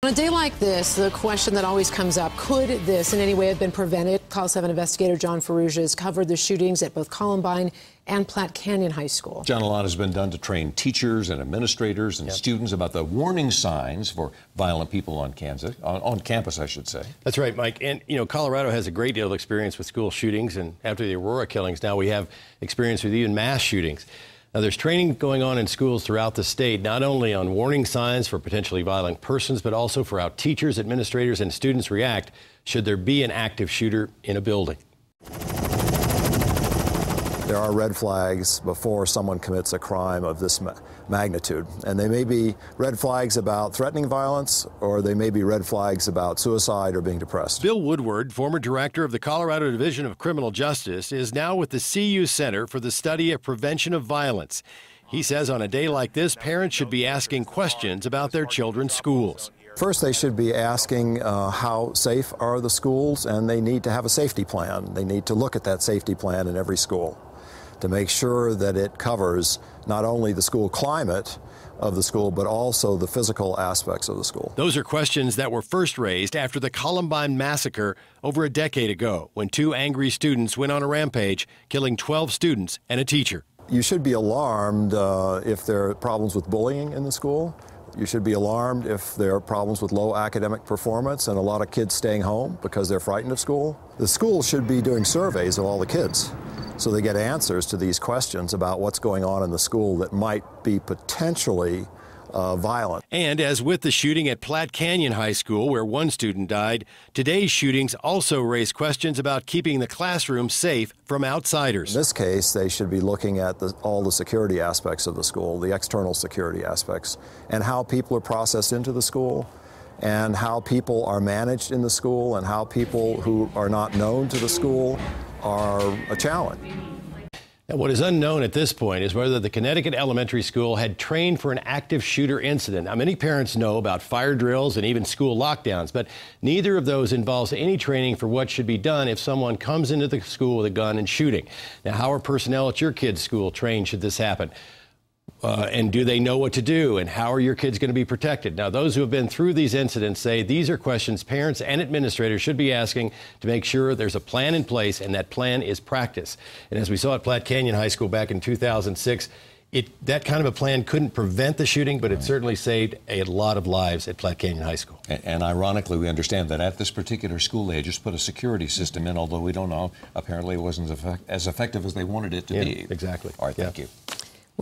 On a day like this, the question that always comes up, could this in any way have been prevented? Call 7 investigator John Ferrugia has covered the shootings at both Columbine and Platte Canyon High School. John, a lot has been done to train teachers and administrators and students about the warning signs for violent people on campus, I should say. That's right, Mike. And, you know, Colorado has a great deal of experience with school shootings, and after the Aurora killings, now we have experience with even mass shootings. Now, there's training going on in schools throughout the state, not only on warning signs for potentially violent persons, but also for how teachers, administrators, and students react should there be an active shooter in a building. There are red flags before someone commits a crime of this magnitude. And they may be red flags about threatening violence, or they may be red flags about suicide or being depressed. Bill Woodward, former director of the Colorado Division of Criminal Justice, is now with the CU Center for the Study of Prevention of Violence. He says on a day like this, parents should be asking questions about their children's schools. First, they should be asking how safe are the schools, and they need to have a safety plan. They need to look at that safety plan in every school to make sure that it covers not only the school climate of the school, but also the physical aspects of the school. Those are questions that were first raised after the Columbine massacre over a decade ago, when 2 angry students went on a rampage, killing 12 students and a teacher. You should be alarmed if there are problems with bullying in the school. You should be alarmed if there are problems with low academic performance and a lot of kids staying home because they're frightened of school. The school should be doing surveys of all the kids, so they get answers to these questions about what's going on in the school that might be potentially violent. And as with the shooting at Platte Canyon High School, where 1 student died, today's shootings also raise questions about keeping the classroom safe from outsiders. In this case, they should be looking at all the security aspects of the school, the external security aspects, and how people are processed into the school, and how people are managed in the school, and how people who are not known to the school are a challenge. Now, what is unknown at this point is whether the Connecticut Elementary School had trained for an active shooter incident. Now, many parents know about fire drills and even school lockdowns, but neither of those involves any training for what should be done if someone comes into the school with a gun and shooting. Now, how are personnel at your kid's school trained should this happen? And do they know what to do? And how are your kids going to be protected? Now, those who have been through these incidents say these are questions parents and administrators should be asking to make sure there's a plan in place and that plan is practice. And as we saw at Platte Canyon High School back in 2006, that kind of a plan couldn't prevent the shooting, but it certainly saved a lot of lives at Platte Canyon High School. And ironically, we understand that at this particular school, they just put a security system in, although we don't know. Apparently, it wasn't as effective as they wanted it to be. Exactly. All right, thank you.